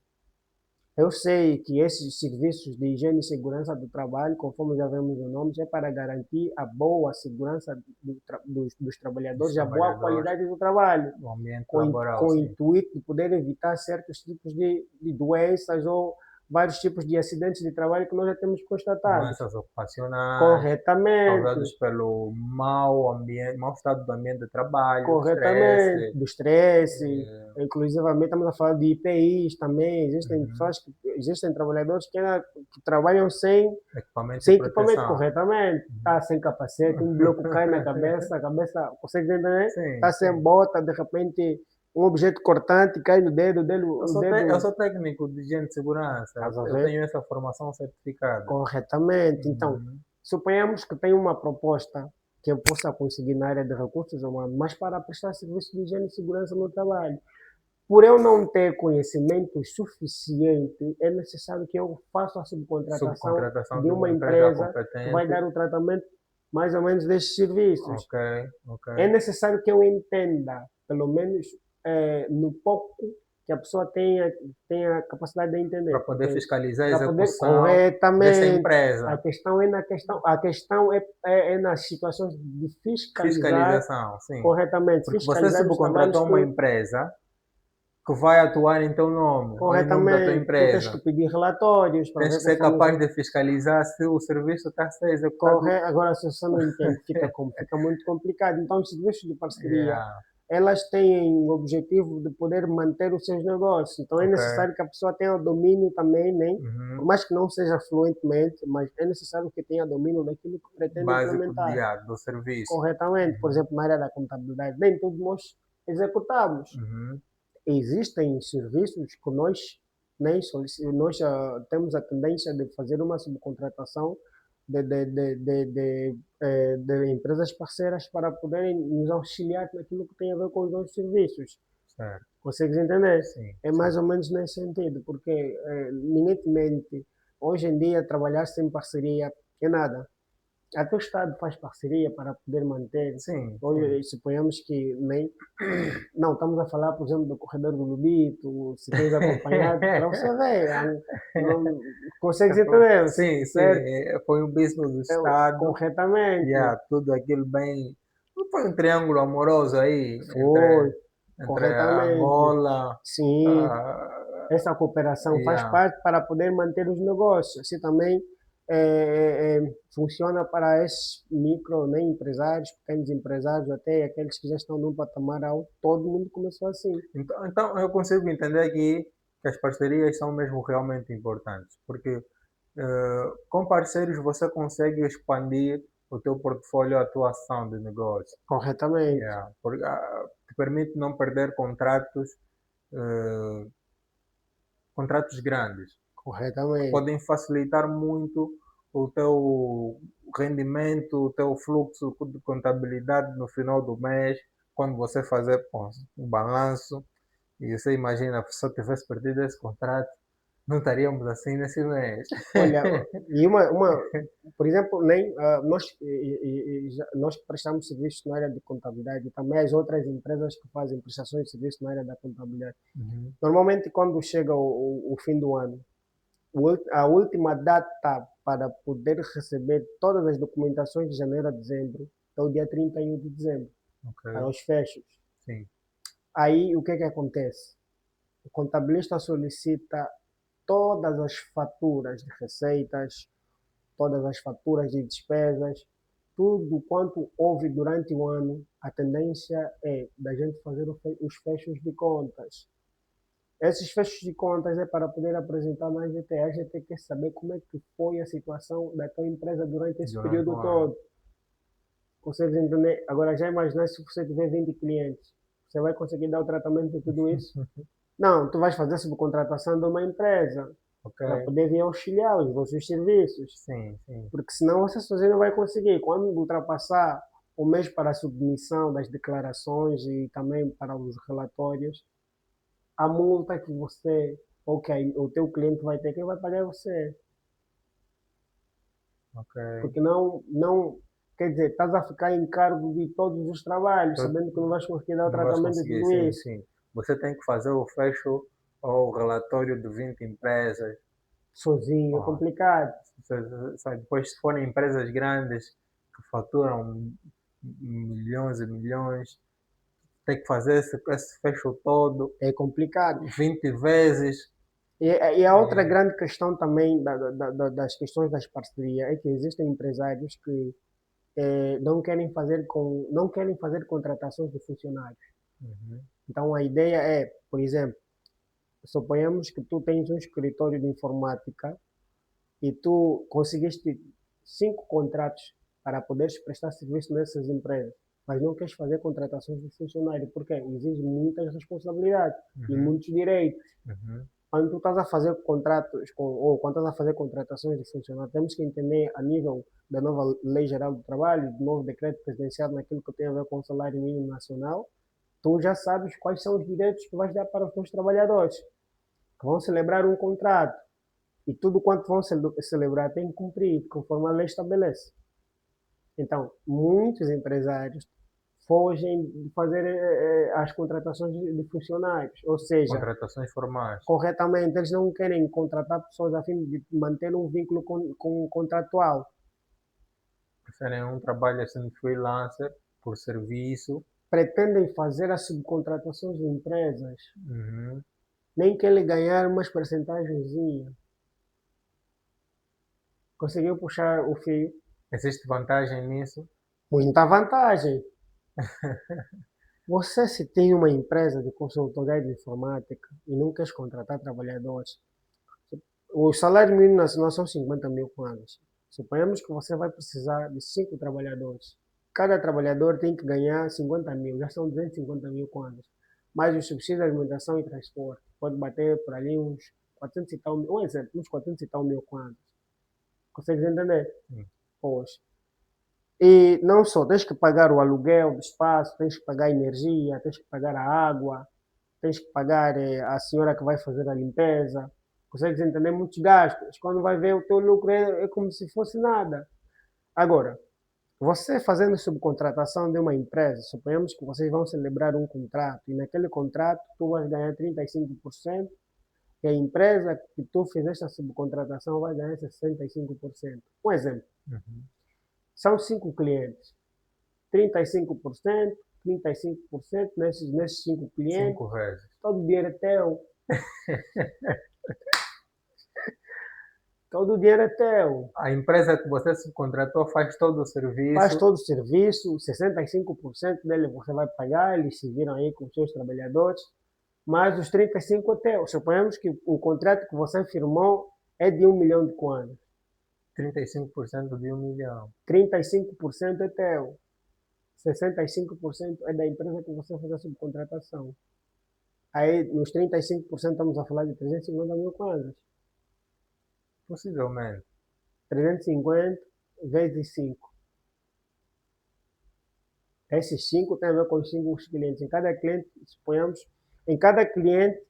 Eu sei que esses serviços de higiene e segurança do trabalho, conforme já vemos o nome, é para garantir a boa segurança dos Dos trabalhadores e a boa trabalhadores, qualidade do trabalho, o ambiente com laboral, o sim. intuito de poder evitar certos tipos de doenças ou vários tipos de acidentes de trabalho que nós já temos constatados. Doenças ocupacionais, Corretamente, causados pelo mau ambiente, mau estado do ambiente de trabalho, corretamente, estresse. do estresse, eh, inclusivamente estamos a falar de IPIs também, existem uhum, pessoas existem trabalhadores que trabalham equipamento de sem equipamento proteção. corretamente, Uhum. está sem capacete, um bloco cai na cabeça, a cabeça, consegue entender? Sim, Está sem sim. bota, de repente um objeto cortante cai no dedo dele, o Eu dedo, sou técnico de higiene de segurança. estás a Eu ver? tenho essa formação certificada. Corretamente. Então, Uhum. suponhamos que tem uma proposta que eu possa conseguir na área de recursos humanos, mas para prestar serviço de higiene e segurança no trabalho. Por eu não ter conhecimento suficiente, é necessário que eu faça a subcontratação Subcontratação de de uma uma empresa empresa que vai competente. dar o tratamento mais ou menos destes serviços. Ok, ok. É necessário que eu entenda, pelo menos no pouco que a pessoa tenha capacidade de Para entender, poder porque fiscalizar a para poder execução dessa corretamente, empresa. a questão é nas situações de fiscalizar Fiscalização, sim. corretamente, Porque você fiscalizar os trabalhos subcontratou uma empresa que vai atuar em teu nome, ou em nome da tua corretamente, tu tens que empresa. pedir relatórios para Tens ver que ser conforme capaz de fiscalizar se o serviço está a ser executado. agora se você não entende, fica muito complicado. Então, os serviços de parceria, Yeah, elas têm o objetivo de poder manter os seus negócios. Então, é ok. necessário que a pessoa tenha o domínio também, né? Por Uhum. mais que não seja fluentemente, mas é necessário que tenha domínio daquilo que pretende Básico implementar do serviço. corretamente. Por Uhum. exemplo, na área da contabilidade, nem todos nós executamos. Uhum. Existem serviços que nós temos a tendência de fazer uma subcontratação de empresas parceiras para poderem nos auxiliar naquilo que tem a ver com os nossos serviços. Certo. Consegues entender? Sim, É sim. mais ou menos nesse sentido, porque ninguém te mente. Hoje em dia, trabalhar sem parceria é nada. Até o Estado faz parceria para poder manter. Sim, sim. Hoje, suponhamos que nem. Não, estamos a falar, por exemplo, do corredor do Lubito, se tens acompanhado, para você ver, não, consegues entender, Sim, sim. certo? Foi um business do Estado. Corretamente, Yeah, tudo aquilo bem. Não foi um triângulo amoroso aí foi, entre corretamente. Angola. Sim, ah, essa cooperação faz yeah, parte para poder manter os negócios. Assim também funciona para esses micro, né, empresários, pequenos empresários, até aqueles que já estão num patamar alto. Todo mundo começou assim. então eu consigo entender aqui que as parcerias são mesmo realmente importantes, porque com parceiros você consegue expandir o teu portfólio de atuação de negócio. Corretamente, Yeah, porque, te permite não perder eh, contratos grandes, que corretamente. podem facilitar muito o teu rendimento, o teu fluxo de contabilidade no final do mês, quando você fazer um balanço. E você imagina, se eu tivesse perdido esse contrato, não estaríamos assim nesse mês. Olha, e por exemplo, nem nós que prestamos serviços na área de contabilidade e também as outras empresas que fazem prestações de serviço na área da contabilidade. Uhum. Normalmente, quando chega o fim do ano, a última data para poder receber todas as documentações de janeiro a dezembro é o dia 31 de dezembro, Ok, para os fechos. sim. Aí, o que acontece? O contabilista solicita todas as faturas de receitas, todas as faturas de despesas, tudo quanto houve durante o ano, a tendência é da gente fazer os fechos de contas. Esses fechos de contas é para poder apresentar na GT. A gente quer saber como é que foi a situação da tua empresa durante esse Durante o período ano. todo. Consegues entender? Agora já imaginar se você tiver 20 clientes, você vai conseguir dar o tratamento de tudo isso? Não, tu vais fazer subcontratação de uma empresa Ok, para poder vir auxiliar os vossos serviços. sim, sim. Porque senão você sozinho não vai conseguir. Quando ultrapassar o mês para a submissão das declarações e também para os relatórios, a multa que você ou que o teu cliente vai ter, quem vai pagar é você. Ok. Porque não, quer dizer, estás a ficar em cargo de todos os trabalhos, Então, sabendo que não vais conseguir dar o não vais tratamento de conseguir, tudo sim, isso. sim. Você tem que fazer o fecho ou o relatório de 20 empresas. Sozinho é Ó, complicado. depois, se forem empresas grandes que faturam milhões e milhões, tem que fazer esse fecho todo É complicado. 20 vezes. E a outra É, grande questão também das questões das parcerias é que existem empresários que não querem fazer contratações de funcionários. uhum, Então a ideia é, por exemplo, suponhamos que tu tens um escritório de informática e tu conseguiste 5 contratos para poderes prestar serviço nessas empresas, mas não queres fazer contratações de funcionário, porque exige muitas responsabilidades e uhum, muitos direitos. uhum. Quando tu estás a fazer contratos ou quando estás a fazer contratações de funcionário, temos que entender a nível da nova Lei Geral do Trabalho, do novo decreto presidencial naquilo que tem a ver com o salário mínimo nacional, tu já sabes quais são os direitos que vais dar para os teus trabalhadores, que vão celebrar um contrato. E tudo quanto vão celebrar tem que cumprir, conforme a lei estabelece. Então, muitos empresários fogem de fazer as contratações de funcionários. Ou seja, Contratações formais. corretamente, eles não querem contratar pessoas a fim de manter um vínculo contratual. Preferem um trabalho assim de freelancer por serviço. Pretendem fazer as subcontratações de empresas, Uhum. nem querem ganhar umas percentagens. Conseguiu puxar o fio? Existe vantagem nisso? Muita vantagem. Você, se tem uma empresa de consultoria de informática e não quer contratar trabalhadores, o salário mínimo nacional são 50 mil anos. Suponhamos que você vai precisar de 5 trabalhadores. Cada trabalhador tem que ganhar 50 mil, já são 250 mil anos. Mais os subsídios de alimentação e transporte. Pode bater por ali uns 400 e tal mil, um exemplo, uns 400 e tal mil anos. Consegues entender? Sim. Pois. E não só, tens que pagar o aluguel do espaço, tens que pagar a energia, tens que pagar a água, tens que pagar a senhora que vai fazer a limpeza. Consegues entender muitos gastos. Quando vai ver o teu lucro é como se fosse nada. Agora, você fazendo subcontratação de uma empresa, suponhamos que vocês vão celebrar um contrato e naquele contrato tu vais ganhar 35% e a empresa que tu fizeste a subcontratação vai ganhar 65%. Um exemplo, Uhum. são 5 clientes, 35%, 35% nesses 5 clientes, 5 vezes. todo o dinheiro é teu. Todo o dinheiro é teu. A empresa que você subcontratou faz todo o Faz serviço. todo o serviço, 65% dele você vai pagar, eles se viram aí com os seus trabalhadores, mas os 35% é teu. Suponhamos que o contrato que você firmou é de 1 milhão de kwanzas. 35% de 1 milhão. 35% é teu. 65% é da empresa que você faz a subcontratação. Aí, nos 35% estamos a falar de 350 mil kwanzas. Possivelmente. 350 vezes 5. Esses 5 têm a ver com os 5 clientes. Em cada cliente, suponhamos, em cada cliente,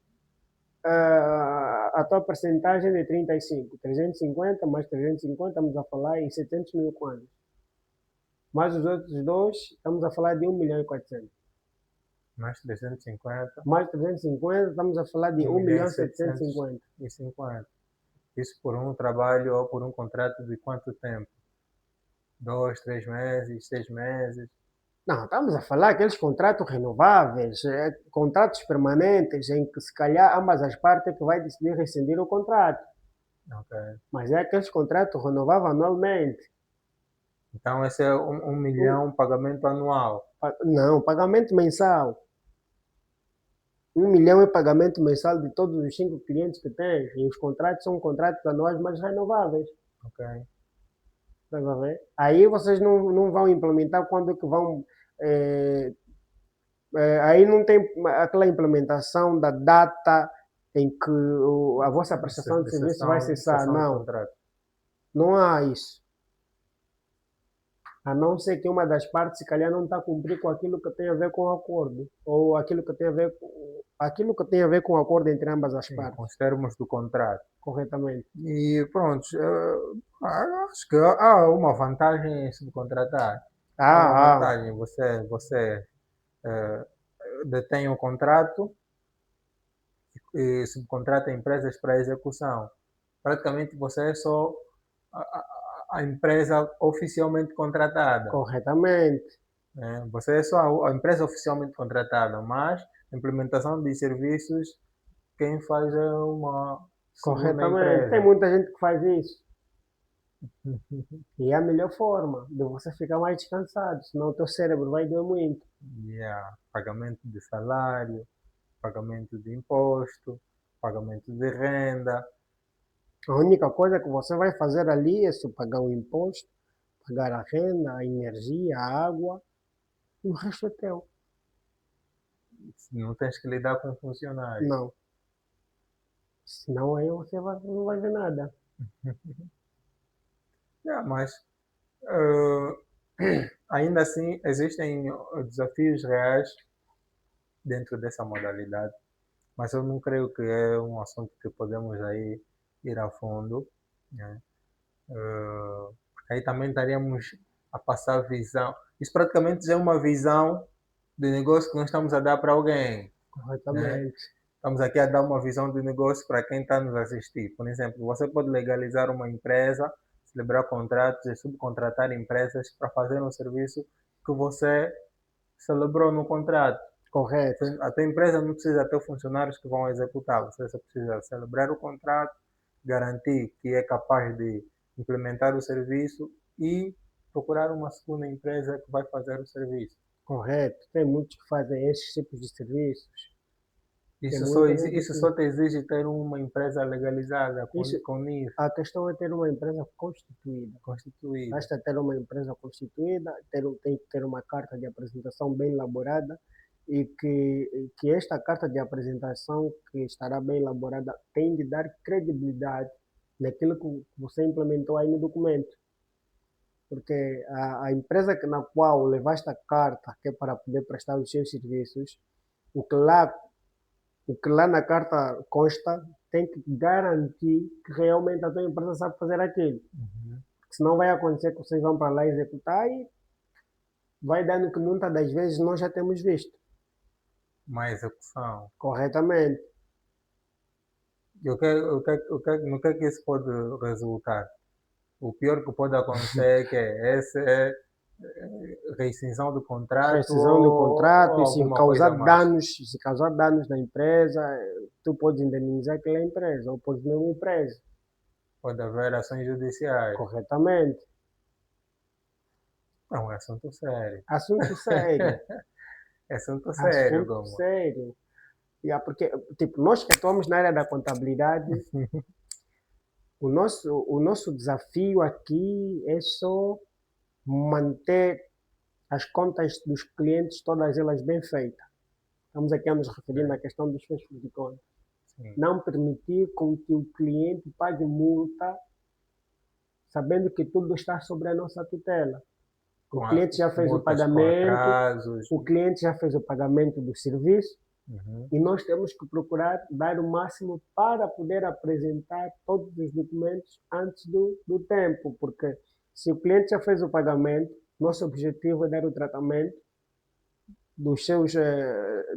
a tua porcentagem é de 35. 350 mais 350, estamos a falar em 700 mil kwanzas. Mais os outros dois, estamos a falar de 1 milhão e 400. Mais 350. Mais 350, estamos a falar de 1 1 milhão milhão e e 750. 750. Isso por um trabalho ou por um contrato de quanto tempo? 2, 3 meses, 6 meses? Não, estamos a falar aqueles contratos renováveis, contratos permanentes, em que se calhar ambas as partes é que vai decidir rescindir o contrato. Ok. Mas é aqueles contratos renováveis anualmente. Então esse é 1 milhão pagamento anual. Não, pagamento mensal. 1 milhão é pagamento mensal de todos os 5 clientes que tens. E os contratos são contratos anuais mais renováveis. Ok. Estás a ver? Aí vocês não vão implementar quando é que vão. eh, aí não tem aquela implementação da data em que a vossa prestação de De serviço vai cessar. sessão de Não, contrato. não há isso. A não ser que uma das partes, se calhar, não está a cumprir com aquilo que tem a ver com o acordo. Ou aquilo que tem a ver com o acordo entre ambas as Sim, partes, com os termos do contrato. corretamente. E pronto, acho que há uma vantagem em subcontratar. Há uma Ah, vantagem, você eh, detém o contrato e subcontrata empresas para execução. Praticamente você é só a empresa oficialmente contratada. corretamente. Né? Você é só a empresa oficialmente contratada, mas a implementação de serviços, quem faz é segunda Corretamente. Tem empresa. muita gente que faz isso. E é a melhor forma de você ficar mais descansado, senão o teu cérebro vai doer muito. Yeah. Pagamento de salário, pagamento de imposto, pagamento de renda. A única coisa que você vai fazer ali é só pagar o imposto, pagar a renda, a energia, a água, e o resto é teu. Não tens que lidar com funcionários. Não. Senão aí você não vai ver nada. Yeah, mas ainda assim existem desafios reais dentro dessa modalidade, mas eu não creio que é um assunto que podemos aí ir a fundo, né? Porque aí também estaríamos a passar visão. Isso praticamente já é uma visão de negócio que nós estamos a dar para alguém, né? Corretamente. Estamos aqui a dar uma visão de negócio para quem está nos assistir. Por exemplo, você pode legalizar uma empresa, celebrar contratos e subcontratar empresas para fazer um serviço que você celebrou no contrato. Correto. A tua empresa não precisa ter funcionários que vão executar, você só precisa celebrar o contrato, garantir que é capaz de implementar o serviço e procurar uma segunda empresa que vai fazer o serviço. Correto. Tem muitos que fazem esses tipos de serviços. Tem Isso só, muita gente isso que. só te exige ter uma empresa legalizada Isso, com NIF a questão é ter uma empresa constituída. constituída. Basta ter uma empresa constituída, tem que ter uma carta de apresentação bem elaborada e que esta carta de apresentação que estará bem elaborada tem de dar credibilidade naquilo que você implementou aí no documento. Porque a empresa na qual levaste a carta, que é para poder prestar os seus serviços, o que lá, o que lá na carta consta tem que garantir que realmente a tua empresa sabe fazer aquilo. Uhum. Senão vai acontecer que vocês vão para lá executar e vai dando que muitas das vezes nós já temos visto Má execução. corretamente. E no que é que isso pode resultar? O pior que pode acontecer é que essa é rescisão do contrato Rescisão do ou contrato e alguma coisa mais. se causar danos na empresa, tu podes indenizar aquela empresa ou podes não empresa Pode haver ações judiciais. corretamente. É um assunto sério. Assunto sério, É assunto sério, assunto Goma. sério. Yeah, porque, tipo, nós que atuamos na área da contabilidade, o nosso desafio aqui é só manter as contas dos clientes, todas elas bem feitas. Estamos aqui a nos referindo à questão dos fechos de contas. Sim. Não permitir com que o cliente pague multa, sabendo que tudo está sobre a nossa tutela. O cliente já fez o Multas com pagamento, atrasos. o cliente já fez o pagamento do serviço, Uhum. e nós temos que procurar dar o máximo para poder apresentar todos os documentos antes do tempo, porque se o cliente já fez o pagamento, nosso objetivo é dar o tratamento dos seus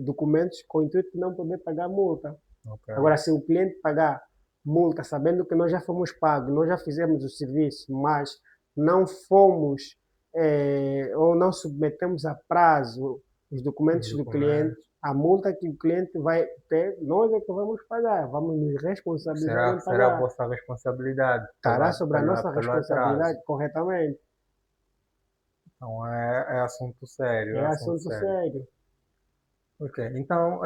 documentos com o intuito de não poder pagar multa. Okay. Agora, se o cliente pagar multa sabendo que nós já fomos pagos, nós já fizemos o serviço, mas não fomos ou não submetemos a prazo os documentos do cliente, a multa que o cliente vai ter, nós é que vamos pagar, vamos nos responsabilizar em Será a pagar. vossa responsabilidade Estará sobre a nossa pelo atraso. responsabilidade corretamente. Então é assunto sério, É é assunto assunto sério. sério. Ok, então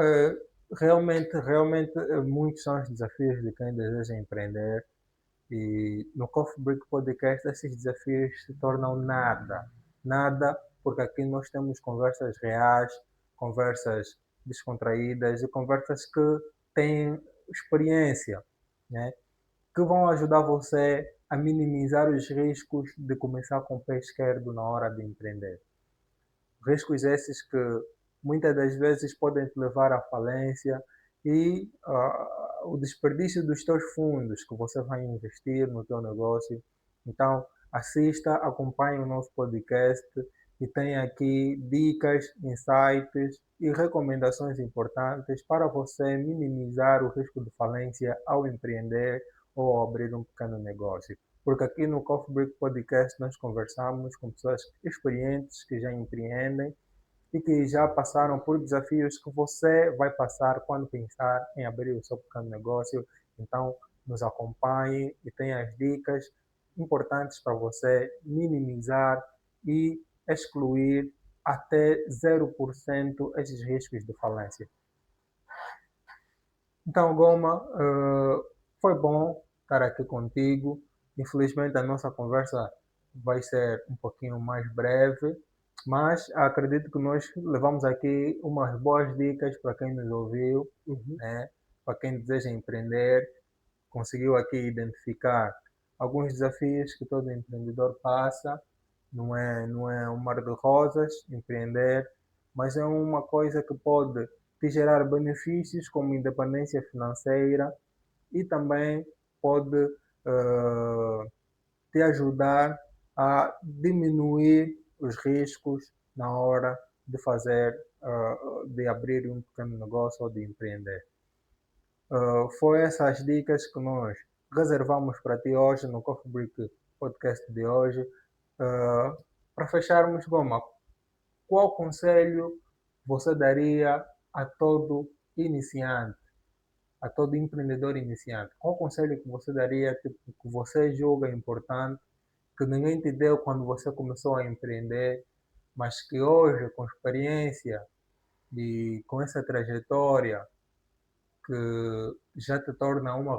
realmente muitos são os desafios de quem deseja empreender e no Coffee Break Podcast esses desafios se tornam nada, porque aqui nós temos conversas reais, conversas descontraídas e conversas que têm experiência, né? Que vão ajudar você a minimizar os riscos de começar com o pé esquerdo na hora de empreender. Riscos esses que muitas das vezes podem te levar à falência e o desperdício dos teus fundos que você vai investir no teu negócio. Então, assista, acompanhe o nosso podcast e tem aqui dicas, insights e recomendações importantes para você minimizar o risco de falência ao empreender ou ao abrir um pequeno negócio. Porque aqui no Coffee Break Podcast nós conversamos com pessoas experientes que já empreendem e que já passaram por desafios que você vai passar quando pensar em abrir o seu pequeno negócio. Então, nos acompanhe e tenha as dicas importantes para você minimizar e excluir até 0% esses riscos de falência. Então, Goma, foi bom estar aqui contigo. Infelizmente, a nossa conversa vai ser um pouquinho mais breve, mas acredito que nós levamos aqui umas boas dicas para quem nos ouviu, Uhum. né? Para quem deseja empreender, conseguiu aqui identificar alguns desafios que todo empreendedor passa. Não é um mar de rosas empreender, mas é uma coisa que pode te gerar benefícios como independência financeira e também pode te ajudar a diminuir os riscos na hora de fazer, de abrir um pequeno negócio ou de empreender. Foi essas dicas que nós reservamos para ti hoje no Coffee Break Podcast de hoje. Para fecharmos, Goma, qual conselho você daria a todo iniciante, a todo empreendedor iniciante? Qual conselho que você daria, tipo, que você julga importante, que ninguém te deu quando você começou a empreender, mas que hoje, com experiência e com essa trajetória, que já te torna uma